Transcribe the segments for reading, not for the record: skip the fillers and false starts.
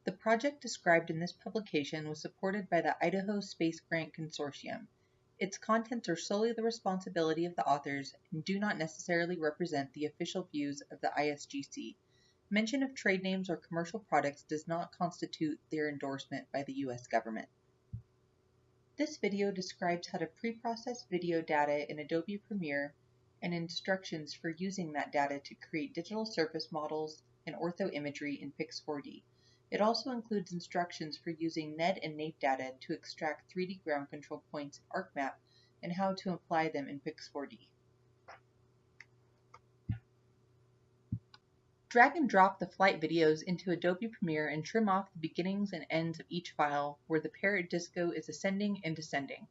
The project described in this publication was supported by the Idaho Space Grant Consortium. Its contents are solely the responsibility of the authors and do not necessarily represent the official views of the ISGC. Mention of trade names or commercial products does not constitute their endorsement by the U.S. government. This video describes how to pre-process video data in Adobe Premiere and instructions for using that data to create digital surface models and orthoimagery in Pix4D. It also includes instructions for using NED and NAIP data to extract 3D ground control points in ArcMap and how to apply them in Pix4D. Drag and drop the flight videos into Adobe Premiere and trim off the beginnings and ends of each file where the Parrot disco is ascending and descending.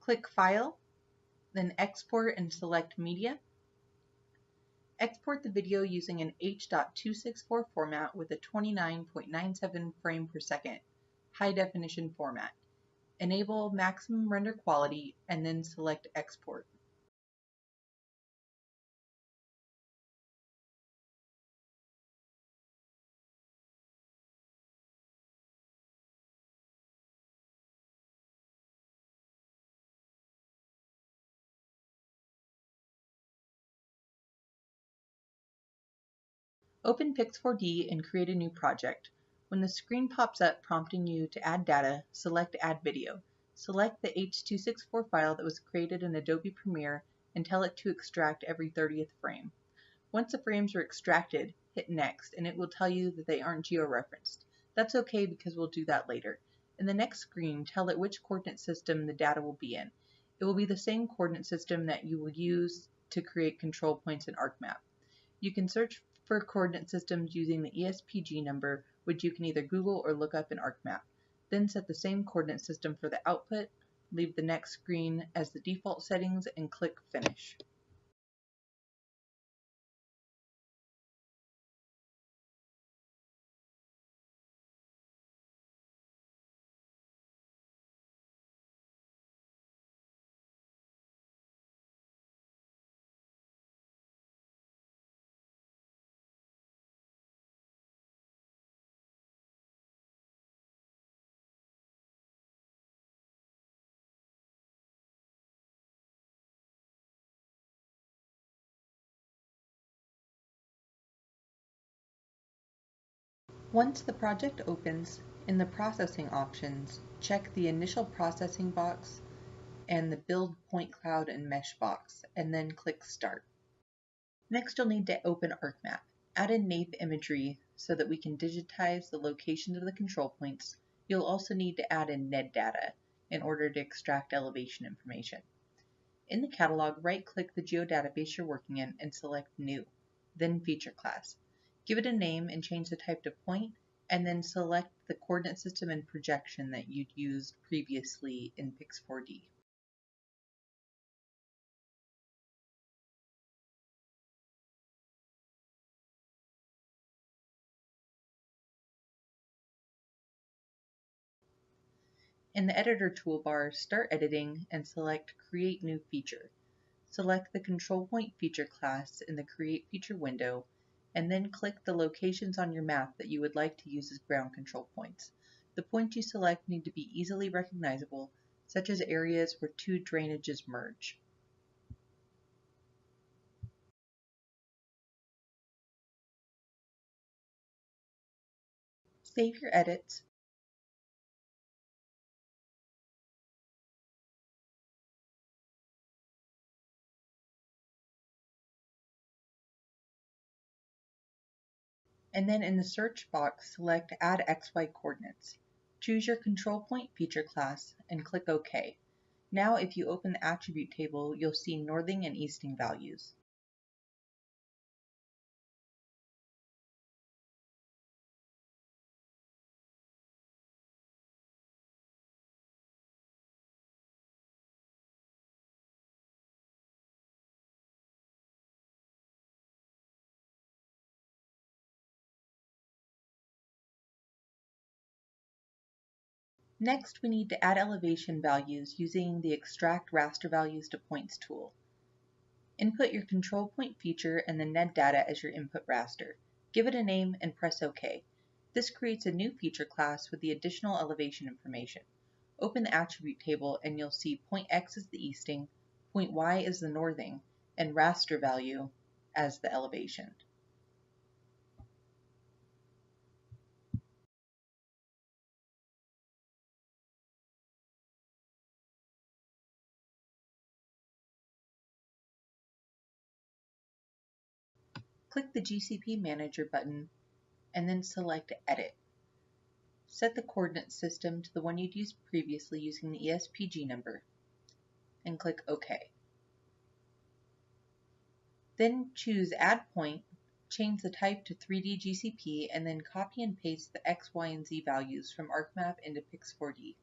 Click File, then Export and select Media. Export the video using an H.264 format with a 29.97 frame per second, high definition format. Enable maximum render quality and then select Export. Open Pix4D and create a new project. When the screen pops up prompting you to add data, select Add Video. Select the H.264 file that was created in Adobe Premiere and tell it to extract every 30th frame. Once the frames are extracted, hit Next and it will tell you that they aren't georeferenced. That's okay because we'll do that later. In the next screen, tell it which coordinate system the data will be in. It will be the same coordinate system that you will use to create control points in ArcMap. You can search for coordinate systems using the ESPG number, which you can either Google or look up in ArcMap. Then set the same coordinate system for the output, leave the next screen as the default settings, and click Finish. Once the project opens, in the processing options, check the initial processing box and the build point cloud and mesh box, and then click Start. Next, you'll need to open ArcMap. Add in NAIP imagery so that we can digitize the locations of the control points. You'll also need to add in NED data in order to extract elevation information. In the catalog, right-click the geodatabase you're working in and select New, then Feature Class. Give it a name and change the type to point, and then select the coordinate system and projection that you'd used previously in Pix4D. In the Editor toolbar, start editing and select Create New Feature. Select the Control Point Feature class in the Create Feature window, and then click the locations on your map that you would like to use as ground control points. The points you select need to be easily recognizable, such as areas where two drainages merge. Save your edits. And then in the search box, select Add XY Coordinates. Choose your control point feature class and click OK. Now if you open the attribute table, you'll see northing and easting values. Next, we need to add elevation values using the Extract Raster Values to Points tool. Input your control point feature and the NED data as your input raster. Give it a name and press OK. This creates a new feature class with the additional elevation information. Open the attribute table and you'll see point X is the easting, point Y is the northing, and raster value as the elevation. Click the GCP Manager button and then select Edit. Set the coordinate system to the one you'd used previously using the ESPG number and click OK. Then choose Add Point, change the type to 3D GCP, and then copy and paste the X, Y, and Z values from ArcMap into Pix4D.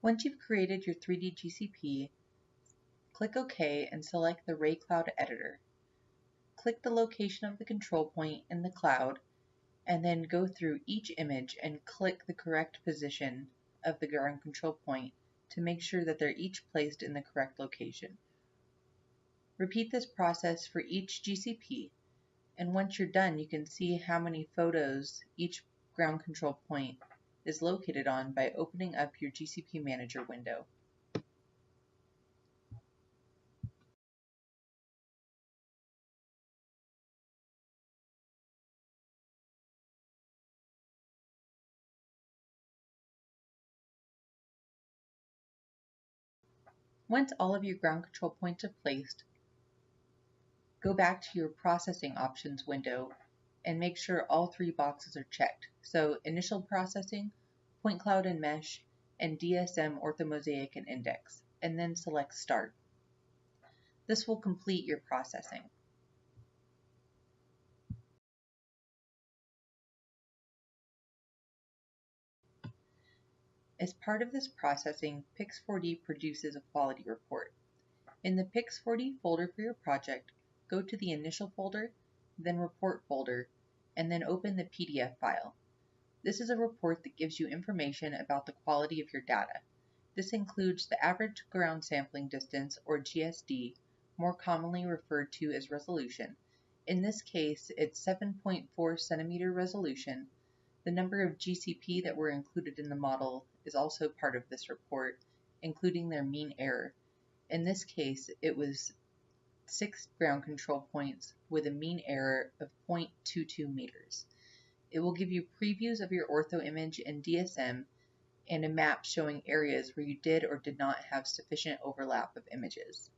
Once you've created your 3D GCP, click OK and select the Ray Cloud Editor. Click the location of the control point in the cloud and then go through each image and click the correct position of the ground control point to make sure that they're each placed in the correct location. Repeat this process for each GCP, and once you're done, you can see how many photos each ground control point is located on by opening up your GCP Manager window. Once all of your ground control points are placed, go back to your processing options window and make sure all three boxes are checked. So initial processing, point cloud and mesh, and DSM orthomosaic and index, and then select start. This will complete your processing. As part of this processing, Pix4D produces a quality report. In the Pix4D folder for your project, go to the Initial folder, then Report folder, and then open the PDF file. This is a report that gives you information about the quality of your data. This includes the average ground sampling distance, or GSD, more commonly referred to as resolution. In this case, it's 7.4 centimeter resolution. The number of GCP that were included in the model is also part of this report, including their mean error. In this case, it was 6 ground control points with a mean error of 0.22 meters. It will give you previews of your ortho image in DSM and a map showing areas where you did or did not have sufficient overlap of images.